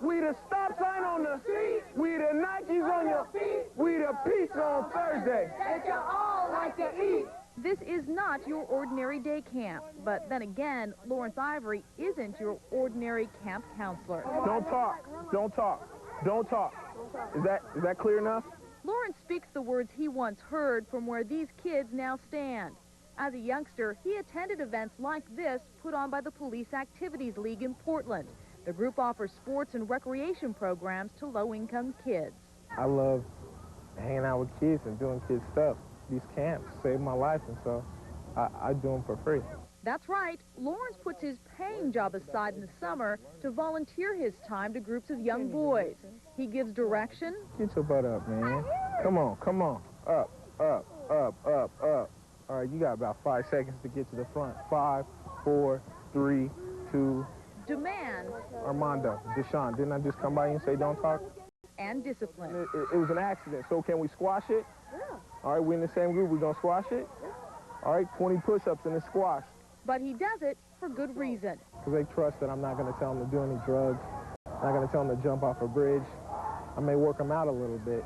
We the stop sign on the street. We the Nikes on your feet. We the pizza on Thursday that you all like to eat. This is not your ordinary day camp, but then again, Lawrence Ivory isn't your ordinary camp counselor. Don't talk. Don't talk. Don't talk. Is that clear enough? Lawrence speaks the words he once heard from where these kids now stand. As a youngster, he attended events like this put on by the Police Activities League in Portland. The group offers sports and recreation programs to low-income kids. I love hanging out with kids and doing kids stuff. These camps saved my life, and so I do them for free. That's right. Lawrence puts his paying job aside in the summer to volunteer his time to groups of young boys. He gives direction. Get your butt up, man. Come on, come on. Up, up, up, up, up. All right, you got about 5 seconds to get to the front. 5, 4, 3, 2. Demand. Armando, Deshaun, didn't I just come by you and say don't talk? And discipline. It was an accident, so can we squash it? Yeah. All right, we're in the same group. We're going to squash it? Yeah. All right, 20 push-ups and it's squash. But he does it for good reason. Because they trust that I'm not going to tell them to do any drugs. I'm not going to tell them to jump off a bridge. I may work them out a little bit,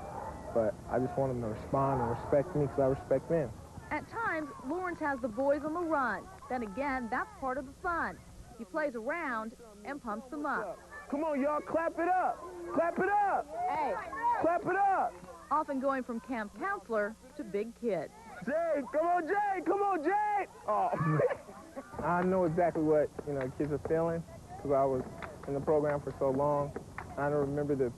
but I just want them to respond and respect me because I respect them. At times, Lawrence has the boys on the run. Then again, that's part of the fun. He plays around and pumps them up. Come on, y'all, clap it up. Clap it up. Hey. Clap it up. Often going from camp counselor to big kid. Jay, come on, Jay. Come on, Jay. Oh, man. I know exactly what, kids are feeling because I was in the program for so long. I remember the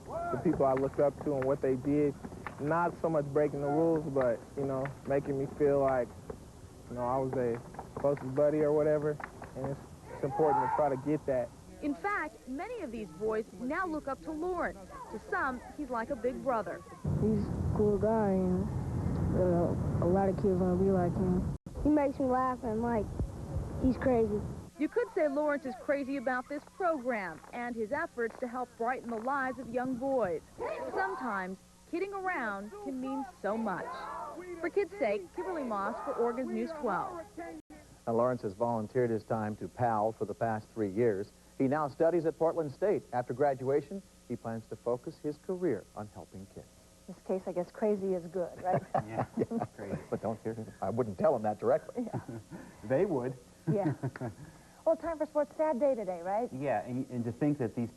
people I looked up to and what they did. Not so much breaking the rules, but, making me feel like, I was their closest buddy or whatever. And it's important to try to get that. In fact, many of these boys now look up to Lawrence. To some, he's like a big brother. He's a cool guy, and a lot of kids want to be like him. He makes me laugh, and, he's crazy. You could say Lawrence is crazy about this program and his efforts to help brighten the lives of young boys. Sometimes, kidding around can mean so much. For Kids' Sake, Kimberly Moss for Oregon's News 12. Now, Lawrence has volunteered his time to PAL for the past 3 years. He now studies at Portland State. After graduation, he plans to focus his career on helping kids. In this case, I guess crazy is good, right? Yeah, crazy. But don't hear him. I wouldn't tell him that directly. Yeah. They would. Yeah. Well, time for sports. Sad day today, right? Yeah, and to think that these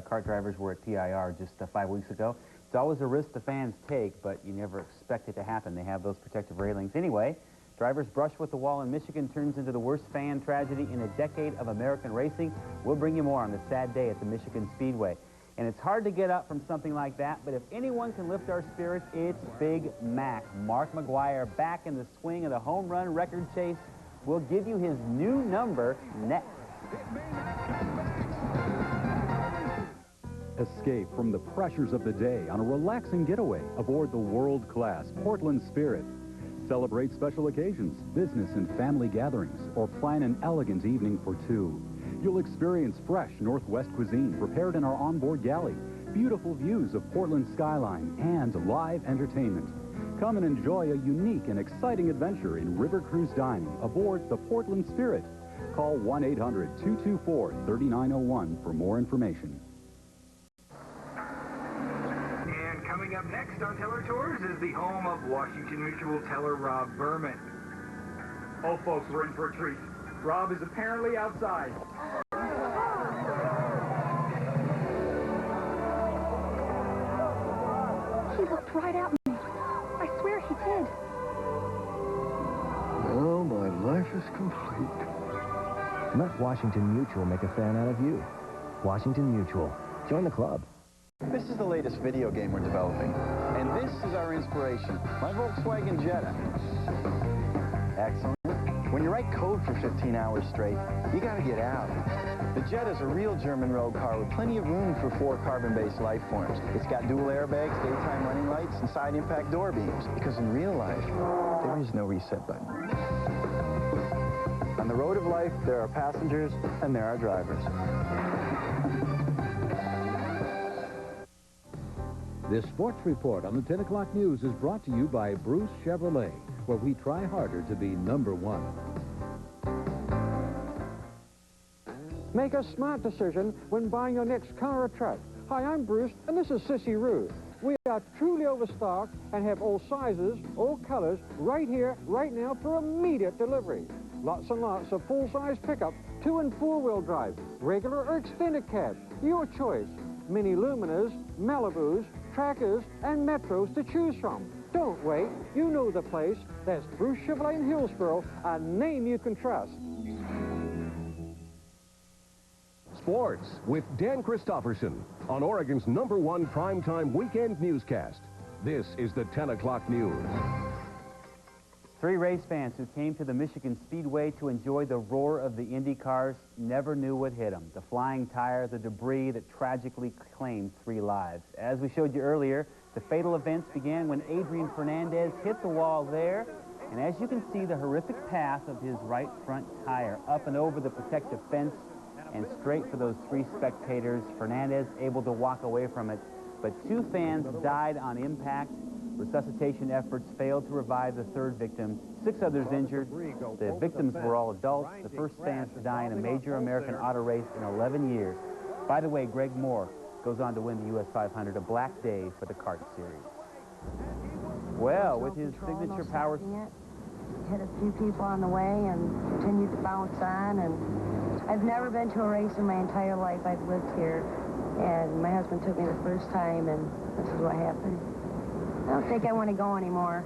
cart drivers were at PIR just 5 weeks ago, it's always a risk the fans take, but you never expect it to happen. They have those protective railings. Anyway, drivers' brush with the wall in Michigan turns into the worst fan tragedy in a decade of American racing. We'll bring you more on this sad day at the Michigan Speedway. And it's hard to get up from something like that, but if anyone can lift our spirits, it's Big Mac. Mark McGuire back in the swing of the home run record chase. We'll give you his new number next. Escape from the pressures of the day on a relaxing getaway aboard the world-class Portland Spirit. Celebrate special occasions, business and family gatherings, or plan an elegant evening for two. You'll experience fresh Northwest cuisine prepared in our onboard galley, beautiful views of Portland's skyline, and live entertainment. Come and enjoy a unique and exciting adventure in River Cruise Dining aboard the Portland Spirit. Call 1-800-224-3901 for more information. And coming up next on Teller Tours is the home of Washington Mutual teller Rob Berman. Oh, folks, we're in for a treat. Rob is apparently outside. He looked right at me. I swear he did. Well, my life is complete. Let Washington Mutual make a fan out of you. Washington Mutual. Join the club. This is the latest video game we're developing, and this is our inspiration, my Volkswagen Jetta. Excellent. When you write code for 15 hours straight, you gotta get out. The Jetta's a real German road car with plenty of room for 4 carbon-based life forms. It's got dual airbags, daytime running lights, and side impact door beams, because in real life, there is no reset button. On the road of life, there are passengers and there are drivers. This sports report on the 10 o'clock news is brought to you by Bruce Chevrolet, where we try harder to be #1. Make a smart decision when buying your next car or truck. Hi, I'm Bruce, and this is Sissy Rue. We are truly overstocked and have all sizes, all colors, right here, right now for immediate delivery. Lots and lots of full-size pickup, 2- and 4-wheel drive, regular or extended cabs, your choice. Mini Luminas, Malibus, Trackers, and Metros to choose from. Don't wait, you know the place. That's Bruce Chevrolet in Hillsboro, a name you can trust. Sports with Dan Christofferson on Oregon's #1 primetime weekend newscast. This is the 10 o'clock news. 3 race fans who came to the Michigan Speedway to enjoy the roar of the Indy cars never knew what hit them. The flying tire, the debris that tragically claimed 3 lives. As we showed you earlier, the fatal events began when Adrian Fernandez hit the wall there. And as you can see, the horrific path of his right front tire up and over the protective fence and straight for those 3 spectators. Fernandez able to walk away from it, but 2 fans died on impact. Resuscitation efforts failed to revive the 3rd victim. 6 others injured. The victims were all adults. The first fans to die in a major American auto race in 11 years. By the way, Greg Moore goes on to win the US 500, a black day for the kart series. Well, with his signature power... Hit a few people on the way and continued to bounce on. And I've never been to a race in my entire life. I've lived here. And my husband took me the first time, and this is what happened. I don't think I want to go anymore.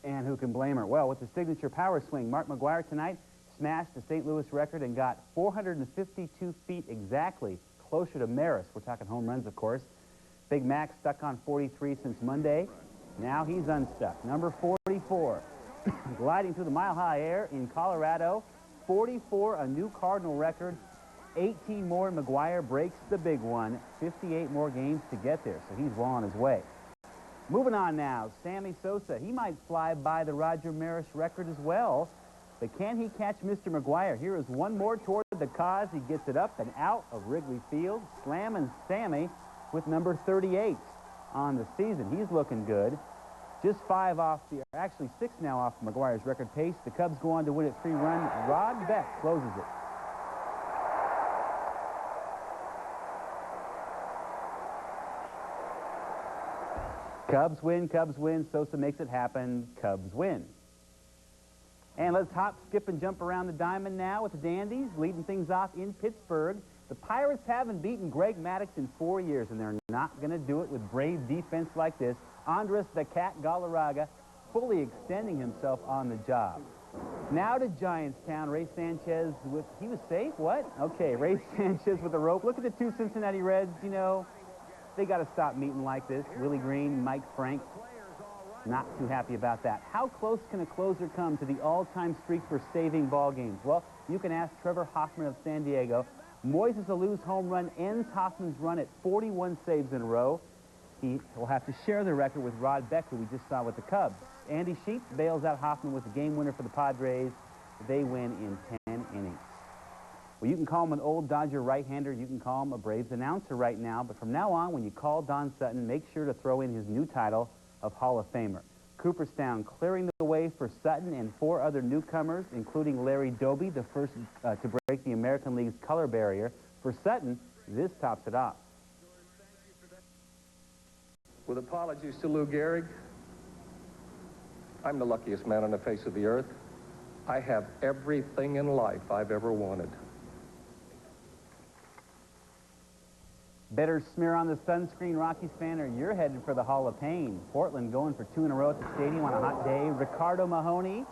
And who can blame her? Well, with the signature power swing, Mark McGwire tonight smashed the St. Louis record and got 452 feet exactly closer to Maris. We're talking home runs, of course. Big Mac stuck on 43 since Monday. Now he's unstuck. Number 44, gliding through the mile-high air in Colorado. 44, a new Cardinal record. 18 more, McGwire breaks the big one. 58 more games to get there, so he's well on his way. Moving on now, Sammy Sosa. He might fly by the Roger Maris record as well, but can he catch Mr. McGwire? Here is one more toward the cause. He gets it up and out of Wrigley Field, slamming Sammy with number 38 on the season. He's looking good. Just 5 off the, actually 6 now off McGwire's record pace. The Cubs go on to win at 3-run. Rod Beck closes it. Cubs win, Sosa makes it happen, Cubs win. And let's hop, skip, and jump around the diamond now with the Dandies, leading things off in Pittsburgh. The Pirates haven't beaten Greg Maddux in 4 years, and they're not going to do it with brave defense like this. Andres the Cat Galarraga fully extending himself on the job. Now to Giantstown, Ray Sanchez with, he was safe, what? Okay, Ray Sanchez with the rope. Look at the 2 Cincinnati Reds, you know. They got to stop meeting like this. Willie Green, Mike Frank, not too happy about that. How close can a closer come to the all-time streak for saving ball games? Well, you can ask Trevor Hoffman of San Diego. Moises Alou's home run ends Hoffman's run at 41 saves in a row. He will have to share the record with Rod Beck, who we just saw with the Cubs. Andy Sheets bails out Hoffman with the game winner for the Padres. They win in 10 innings. Well, you can call him an old Dodger right-hander. You can call him a Braves announcer right now. But from now on, when you call Don Sutton, make sure to throw in his new title of Hall of Famer. Cooperstown clearing the way for Sutton and 4 other newcomers, including Larry Doby, the first to break the American League's color barrier. For Sutton, this tops it off. With apologies to Lou Gehrig, I'm the luckiest man on the face of the earth. I have everything in life I've ever wanted. Better smear on the sunscreen, Rockies fan, or you're headed for the Hall of Pain. Portland going for 2 in a row at the stadium on a hot day. Ricardo Mahoney,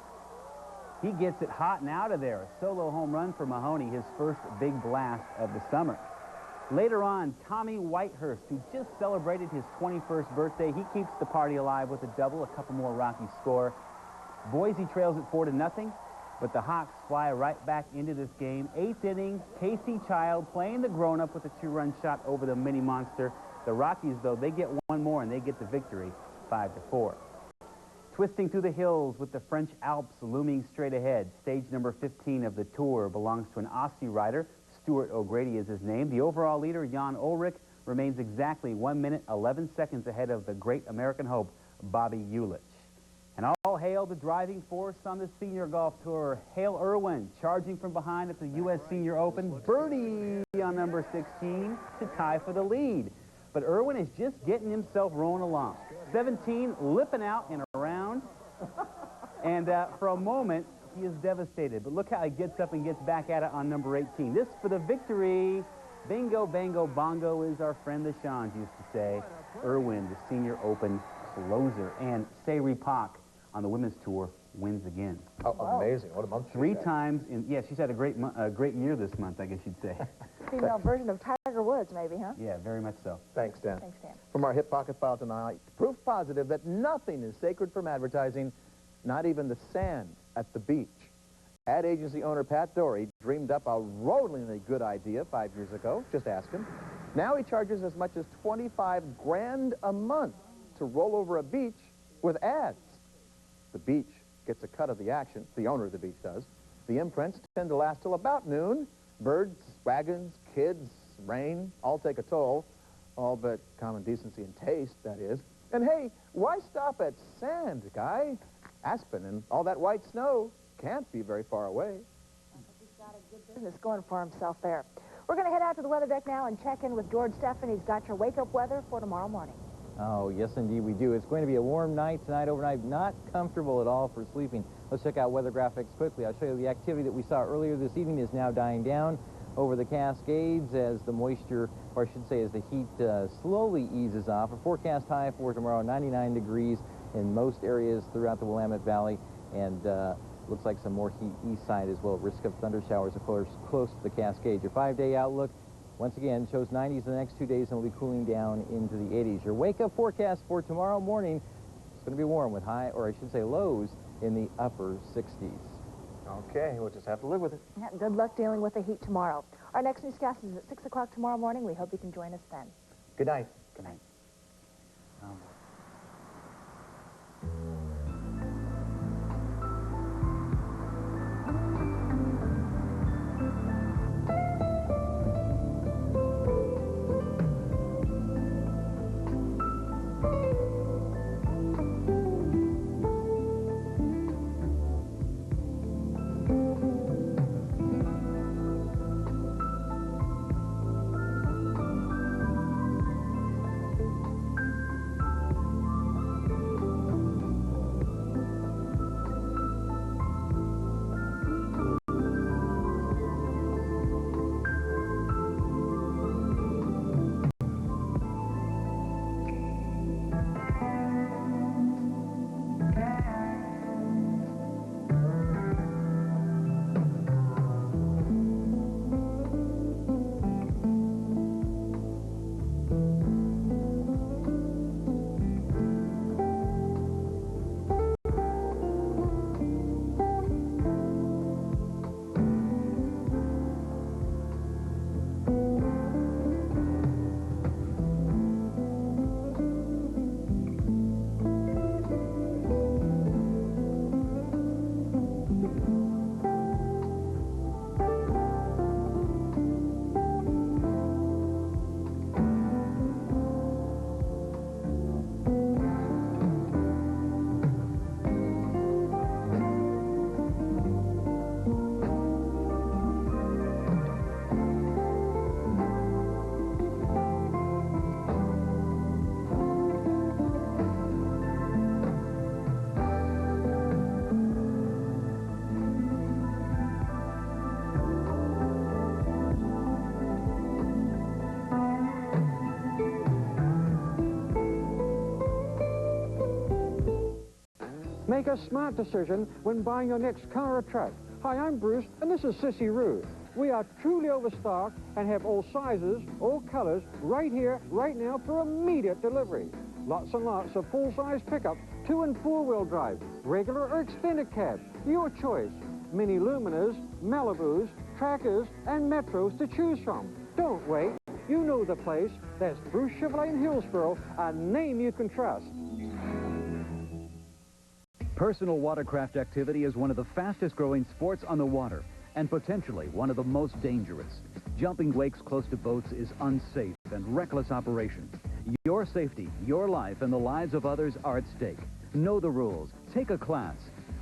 he gets it hot and out of there. A solo home run for Mahoney, his first big blast of the summer. Later on, Tommy Whitehurst, who just celebrated his 21st birthday, he keeps the party alive with a double. A couple more Rockies score. Boise trails it 4-0. But the Hawks fly right back into this game. 8th inning, Casey Child playing the grown-up with a 2-run shot over the mini monster. The Rockies, though, they get one more and they get the victory, 5-4. Twisting through the hills with the French Alps looming straight ahead. Stage number 15 of the tour belongs to an Aussie rider. Stuart O'Grady is his name. The overall leader, Jan Ulrich, remains exactly 1 minute, 11 seconds ahead of the great American hope, Bobby Ulich. And all all hail the driving force on the senior golf tour. Hale Irwin charging from behind at the U.S. Senior Open. Birdie on number 16 to tie for the lead. But Irwin is just getting himself rolling along. 17, lipping out and around. And for a moment, he is devastated. But look how he gets up and gets back at it on number 18. This for the victory. Bingo, bango, bongo, is our friend the Shans used to say. Irwin, the Senior Open closer. And Sayri Pak on the women's tour wins again. Oh, amazing. What a month. 3 times in, yeah, she's had a great year this month, I guess you'd say. Female version of Tiger Woods, maybe, huh? Yeah, very much so. Thanks, Dan. Thanks, Dan. From our hip pocket file tonight, proof positive that nothing is sacred from advertising, not even the sand at the beach. Ad agency owner Pat Dory dreamed up a rollingly good idea 5 years ago. Just ask him. Now he charges as much as $25 grand a month to roll over a beach with ads. The beach gets a cut of the action. The owner of the beach does. The imprints tend to last till about noon. Birds, wagons, kids, rain, all take a toll. All but common decency and taste, that is. And hey, why stop at sand, guy? Aspen and all that white snow can't be very far away. He's got a good business going for himself there. We're going to head out to the weather deck now and check in with George Steffen. He's got your wake-up weather for tomorrow morning. Oh, yes, indeed, we do. It's going to be a warm night tonight, overnight. Not comfortable at all for sleeping. Let's check out weather graphics quickly. I'll show you the activity that we saw earlier this evening is now dying down over the Cascades as the moisture, or I should say as the heat slowly eases off. A forecast high for tomorrow, 99 degrees in most areas throughout the Willamette Valley, and looks like some more heat east side as well. Risk of thunder showers, of course, close to the Cascades. Your 5-day outlook, once again, shows 90s the next 2 days and will be cooling down into the 80s. Your wake-up forecast for tomorrow morning is going to be warm with high, or I should say lows, in the upper 60s. Okay, we'll just have to live with it. Yeah, good luck dealing with the heat tomorrow. Our next newscast is at 6 o'clock tomorrow morning. We hope you can join us then. Good night. Good night. Make a smart decision when buying your next car or truck. Hi, I'm Bruce, and this is Sissy Ruth. We are truly overstocked and have all sizes, all colors, right here, right now for immediate delivery. Lots and lots of full-size pickup, 2- and 4-wheel drive, regular or extended cab, your choice. Mini Luminas, Malibus, Trackers, and Metros to choose from. Don't wait. You know the place. That's Bruce Chevrolet in Hillsboro, a name you can trust. Personal watercraft activity is one of the fastest growing sports on the water and potentially one of the most dangerous. Jumping wakes close to boats is unsafe and reckless operation. Your safety, your life, and the lives of others are at stake. Know the rules. Take a class.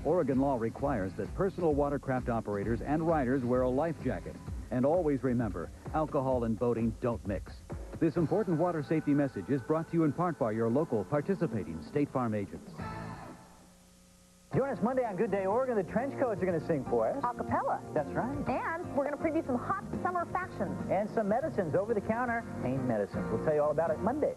Oregon law requires that personal watercraft operators and riders wear a life jacket. And always remember, alcohol and boating don't mix. This important water safety message is brought to you in part by your local participating State Farm agents. Join us Monday on Good Day Oregon. The Trench Coats are going to sing for us. A cappella. That's right. And we're going to preview some hot summer fashions. And some medicines over the counter. Pain medicines. We'll tell you all about it Monday.